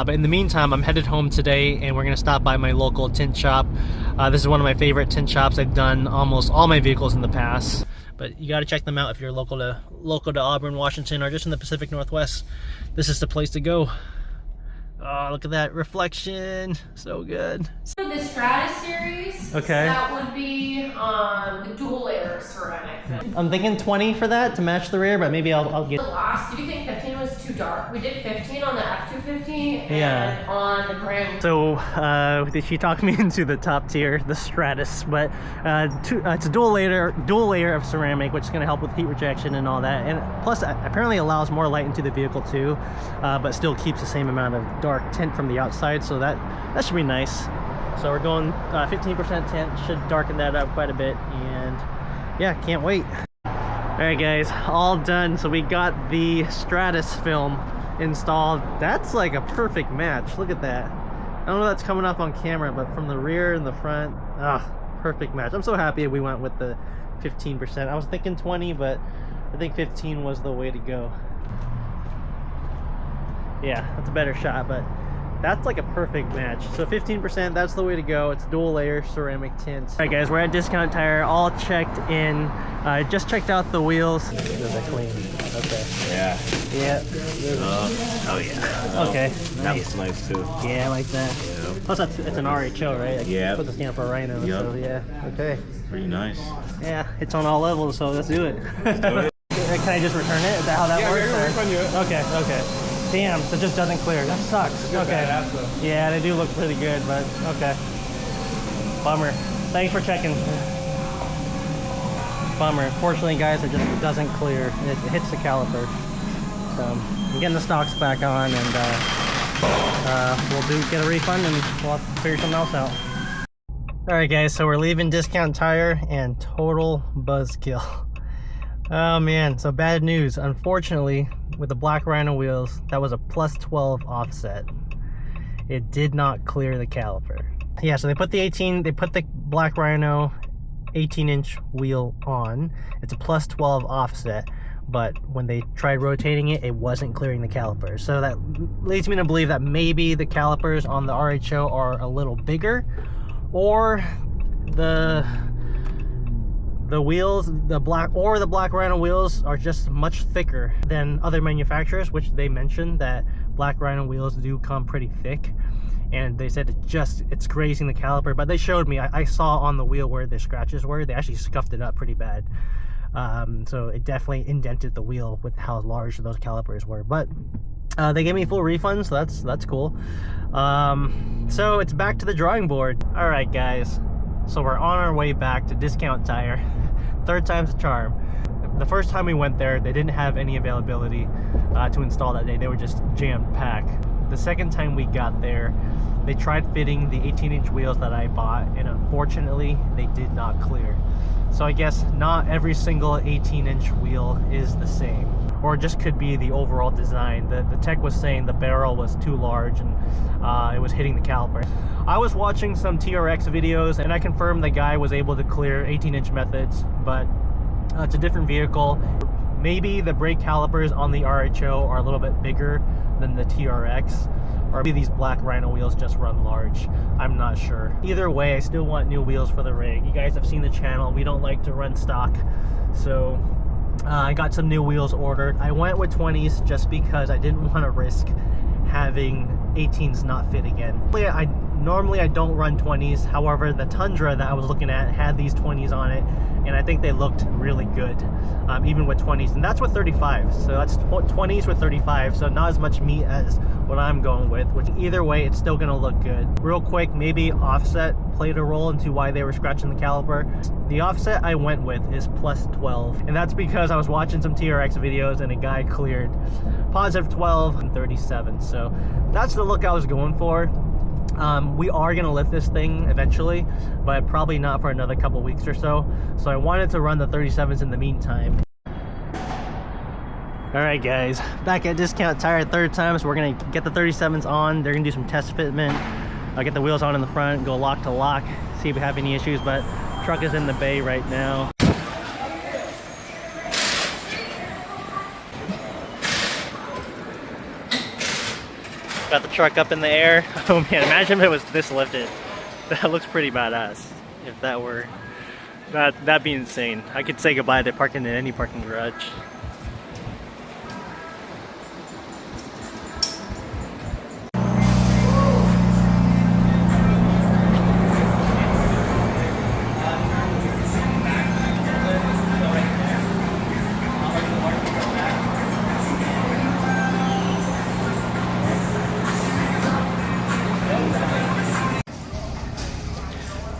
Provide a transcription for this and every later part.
But in the meantime, I'm headed home today and we're gonna stop by my local tint shop. This is one of my favorite tint shops. I've done almost all my vehicles in the past, but you got to check them out if you're local to Auburn, Washington, or just in the Pacific Northwest. This is the place to go. Oh, look at that reflection, so good. For the Stratus series, okay, that would be the dual layer ceramic. I'm thinking 20 for that to match the rear, but maybe I'll get. The last, do you think 15 was too dark? We did 15 on the F250 yeah, and on the Grand. So she talked me into the top tier, the Stratus, but it's a dual layer of ceramic, which is going to help with heat rejection and all that, and plus apparently allows more light into the vehicle too, but still keeps the same amount of dark tint from the outside, so that should be nice. So we're going 15% tint, should darken that up quite a bit, and yeah, can't wait. All right guys, all done. So we got the Stratus film installed. That's like a perfect match. Look at that. I don't know if that's coming up on camera, but from the rear and the front, perfect match. I'm so happy we went with the 15%. I was thinking 20, but I think 15 was the way to go. Yeah, that's a better shot, but that's like a perfect match. So 15%, that's the way to go. It's dual layer ceramic tint. All right guys, we're at Discount Tire, all checked in. Just checked out the wheels. Those are clean. Okay. Yeah. Yeah. Oh yeah. Okay. That was nice too. Yeah, I like that. Yeah. Plus it's an RHO, right? Like, yeah. Put the stamp for Rhino. Yep. So yeah. Okay. Pretty nice. Yeah, it's on all levels, so let's do it. Let's do it. Can I just return it? Is that how that works? Yeah, we're gonna refund you. Okay. Okay. Damn, so it just doesn't clear. That sucks. Okay. Yeah, they do look pretty good, but okay. Bummer. Thanks for checking. Bummer. Fortunately, guys, it just doesn't clear. It hits the caliper. So I'm getting the stocks back on, and we'll get a refund, and we'll have to figure something else out. All right, guys. So we're leaving Discount Tire, and total buzzkill. Oh man, so bad news. Unfortunately, with the Black Rhino wheels, that was a +12 offset. It did not clear the caliper. Yeah, so they put the Black Rhino 18-inch wheel on. It's a +12 offset, but when they tried rotating it, it wasn't clearing the calipers. So that leads me to believe that maybe the calipers on the RHO are a little bigger, or the wheels, the Black Rhino wheels are just much thicker than other manufacturers, which they mentioned that Black Rhino wheels do come pretty thick, and they said it's grazing the caliper. But they showed me, I saw on the wheel where the scratches were. They actually scuffed it up pretty bad. So it definitely indented the wheel with how large those calipers were. But they gave me a full refund, so that's cool. So it's back to the drawing board. All right guys, so we're on our way back to Discount Tire. Third time's a charm. The first time we went there, they didn't have any availability to install that day. They were just jammed packed. The second time we got there, they tried fitting the 18-inch wheels that I bought, and unfortunately, they did not clear. So I guess not every single 18-inch wheel is the same, or it just could be the overall design. The tech was saying the barrel was too large and it was hitting the caliper. I was watching some TRX videos and I confirmed the guy was able to clear 18-inch methods, but it's a different vehicle. Maybe the brake calipers on the RHO are a little bit bigger than the TRX, or maybe these Black Rhino wheels just run large. I'm not sure. Either way, I still want new wheels for the rig. You guys have seen the channel. We don't like to run stock, so I got some new wheels ordered. I went with 20s just because I didn't want to risk having 18s not fit again. Normally I don't run 20s, however the Tundra that I was looking at had these 20s on it, and I think they looked really good, even with 20s, and that's with 35s. So that's 20s with 35, so not as much meat as what I'm going with, which either way it's still gonna look good. Real quick, maybe offset played a role into why they were scratching the caliper. The offset I went with is +12, and that's because I was watching some TRX videos and a guy cleared +12 and 37, so that's the look I was going for. We are gonna lift this thing eventually, but probably not for another couple weeks or so. So I wanted to run the 37s in the meantime. All right guys, back at Discount Tire third time, so we're gonna get the 37s on. They're gonna do some test fitment. I'll get the wheels on in the front, go lock to lock, see if we have any issues, but truck is in the bay right now. Got the truck up in the air. Oh man, imagine if it was this lifted. That looks pretty badass. If that were, that'd be insane. I could say goodbye to parking in any parking garage.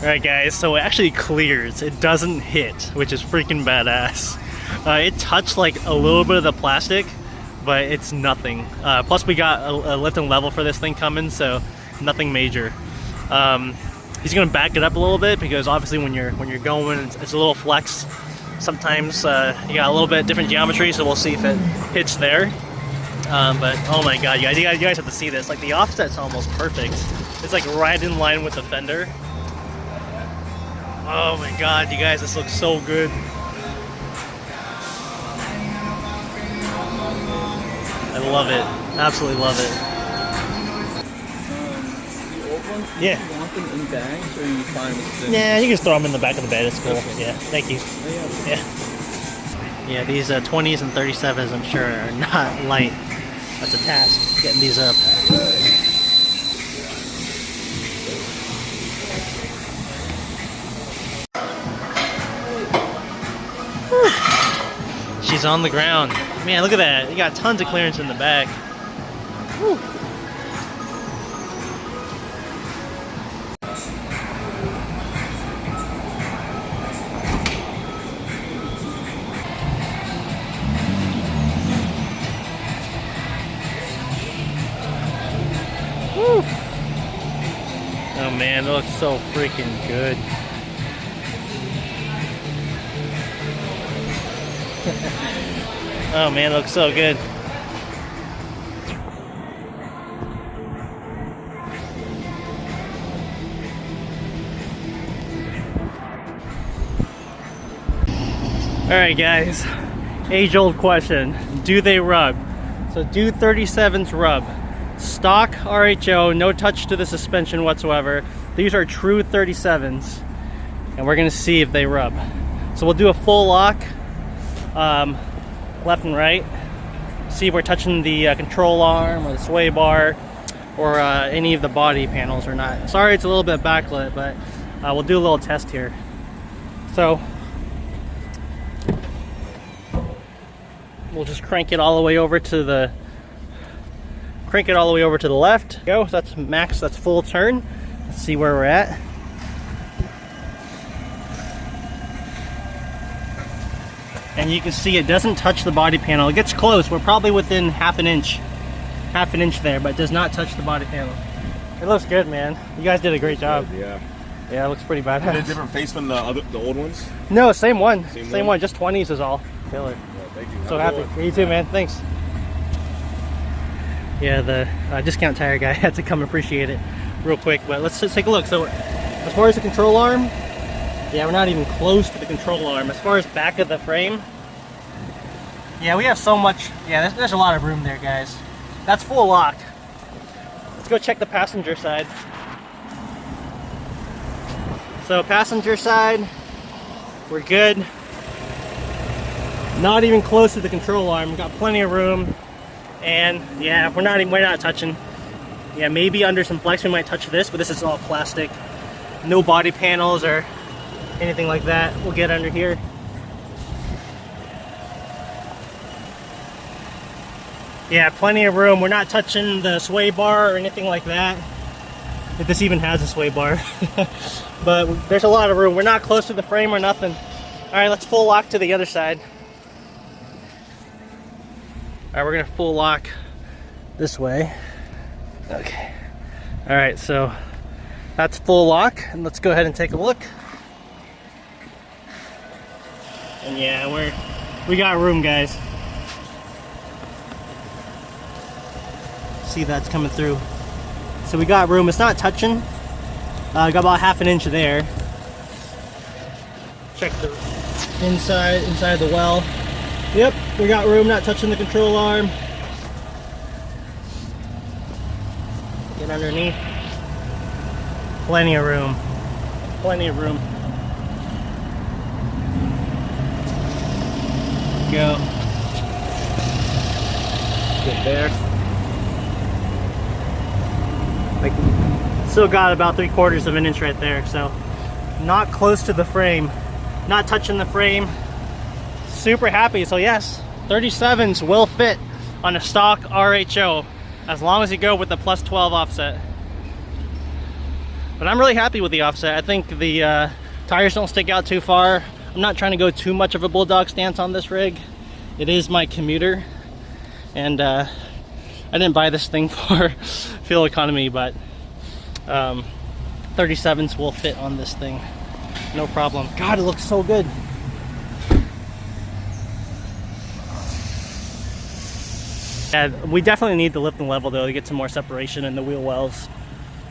Alright guys, so it actually clears. It doesn't hit, which is freaking badass. It touched like a little bit of the plastic, but it's nothing. Plus we got a lift and level for this thing coming, so nothing major. He's gonna back it up a little bit because obviously when you're going, it's a little flex. Sometimes you got a little bit different geometry, so we'll see if it hits there. But oh my god, you guys have to see this. Like the offset's almost perfect. It's like right in line with the fender. Oh my god, you guys, this looks so good. I love it. Absolutely love it. The old ones, Yeah. do you want them in bags or are you fine with them? Yeah, you can just throw them in the back of the bed. It's cool. Okay. Yeah, thank you. Oh, yeah. Yeah, these 20s and 37s I'm sure are not light. That's a task, getting these up. She's on the ground. Man, look at that. You got tons of clearance in the back. Whew. Whew. Oh man, it looks so freaking good. Oh man, it looks so good. Alright guys, age-old question, do they rub? So do 37s rub? Stock RHO, no touch to the suspension whatsoever. These are true 37s, and we're gonna see if they rub. So we'll do a full lock, left and right, see if we're touching the control arm or the sway bar or any of the body panels or not. Sorry it's a little bit backlit, but we'll do a little test here. So we'll just crank it all the way over to the left. Go, so that's max, that's full turn. Let's see where we're at. And you can see it doesn't touch the body panel. It gets close. We're probably within half an inch there, but it does not touch the body panel. It looks good, man. You guys did a great job. Good, yeah. Yeah, it looks pretty badass. Is it a different face from the old ones? No, same one. Same one. Just 20s is all. Killer. Yeah, thank you. So Have a happy. good one. You too, man. Thanks. Yeah, the discount tire guy had to come appreciate it real quick, but let's just take a look. So as far as the control arm, yeah, we're not even close to the control arm. As far as back of the frame, yeah, we have so much. Yeah, there's a lot of room there, guys. That's full lock. Let's go check the passenger side. So passenger side, we're good. Not even close to the control arm. We've got plenty of room. And yeah, we're not touching. Yeah, maybe under some flex we might touch this, but this is all plastic. No body panels or anything like that. We'll get under here. Yeah, plenty of room. We're not touching the sway bar or anything like that. If this even has a sway bar. But there's a lot of room. We're not close to the frame or nothing. All right, let's full lock to the other side. All right, we're gonna full lock this way. Okay. All right, so that's full lock, and let's go ahead and take a look. And yeah, we got room, guys. See, that's coming through. So we got room. It's not touching. Got about half an inch there. Check the inside the well. Yep, we got room, not touching the control arm. Get underneath. Plenty of room. Plenty of room. Go. Get there. Like, still got about 3/4 of an inch right there, so not close to the frame, not touching the frame. Super happy. So yes, 37s will fit on a stock RHO as long as you go with the +12 offset. But I'm really happy with the offset. I think the tires don't stick out too far. I'm not trying to go too much of a bulldog stance on this rig. It is my commuter, and I didn't buy this thing for fuel economy, but 37s will fit on this thing, no problem. God, it looks so good. Yeah, we definitely need the lift and level though to get some more separation in the wheel wells,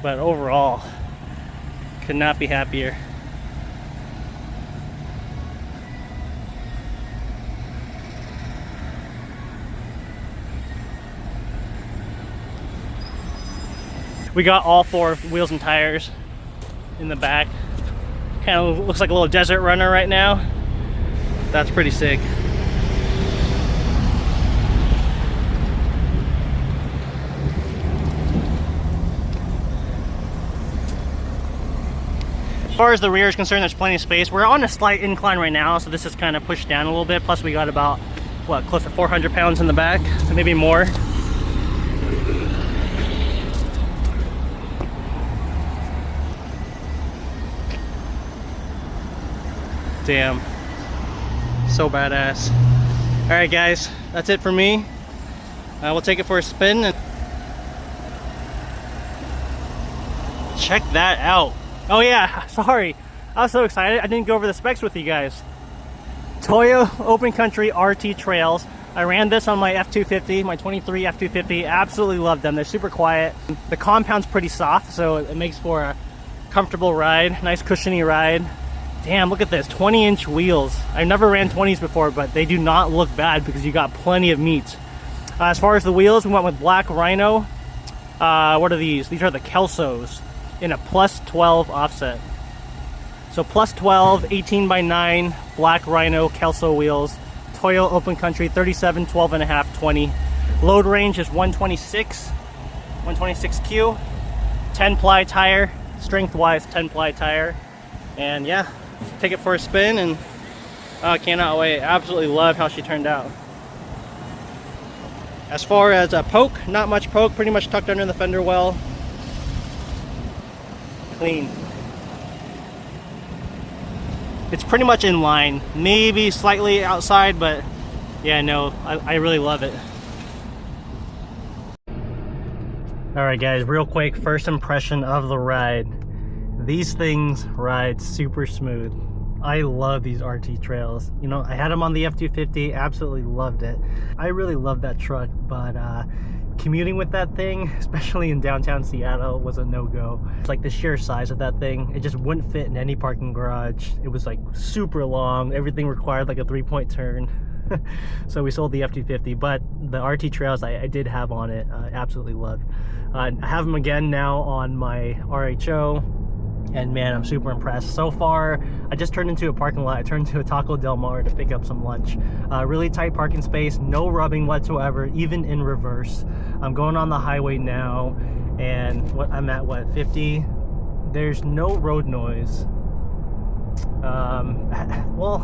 but overall, could not be happier. We got all 4 wheels and tires in the back. Kind of looks like a little desert runner right now. That's pretty sick. As far as the rear is concerned, there's plenty of space. We're on a slight incline right now, so this is kind of pushed down a little bit. Plus we got about, what, close to 400 pounds in the back, maybe more. Damn, so badass. All right guys, that's it for me. We'll take it for a spin and check that out. Oh yeah, sorry, I was so excited I didn't go over the specs with you guys. Toyo Open Country RT Trails. I ran this on my F250, my 23 F250. Absolutely love them. They're super quiet. The compound's pretty soft, so it makes for a comfortable ride, nice cushiony ride. Damn, look at this, 20-inch wheels. I've never ran 20s before, but they do not look bad because you got plenty of meat. As far as the wheels, we went with Black Rhino. What are these? These are the Kelsos in a +12 offset. So +12, 18x9, Black Rhino Kelso wheels. Toyo Open Country, 37, 12.5, 20. Load range is 126Q. 10-ply tire, strength-wise 10-ply tire. And yeah, take it for a spin, and cannot wait. Absolutely love how she turned out. As far as a poke, not much poke, pretty much tucked under the fender well. Clean. It's pretty much in line, maybe slightly outside, but yeah, no, I really love it. All right guys, real quick, first impression of the ride. These things ride super smooth. I love these RT trails. You know, I had them on the F250, absolutely loved it. I really love that truck, but commuting with that thing, especially in downtown Seattle, was a no-go. It's like the sheer size of that thing, it just wouldn't fit in any parking garage. It was like super long, everything required like a 3-point turn. So we sold the F250, but the RT trails I did have on it, absolutely loved. I have them again now on my RHO. And man, I'm super impressed. So far, I just turned into a parking lot. I turned into a Taco Del Mar to pick up some lunch. Really tight parking space, no rubbing whatsoever, even in reverse. I'm going on the highway now, and I'm at what, 50? There's no road noise. Well,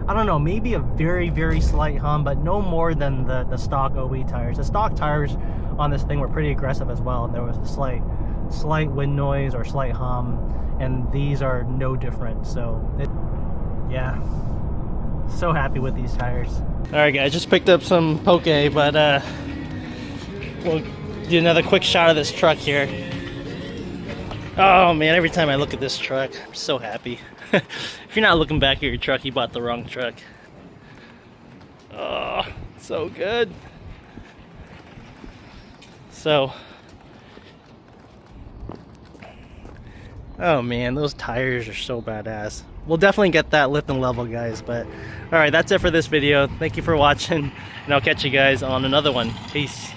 I don't know, maybe a very, very slight hum, but no more than the stock OE tires. The stock tires on this thing were pretty aggressive as well. There was a slight wind noise or slight hum, and these are no different. So yeah, so happy with these tires. All right guys, just picked up some poke, but we'll do another quick shot of this truck here. Oh man, every time I look at this truck, I'm so happy. If you're not looking back at your truck, you bought the wrong truck. Oh, so good. So oh man, those tires are so badass. We'll definitely get that lift and level, guys. But all right, that's it for this video. Thank you for watching, and I'll catch you guys on another one. Peace.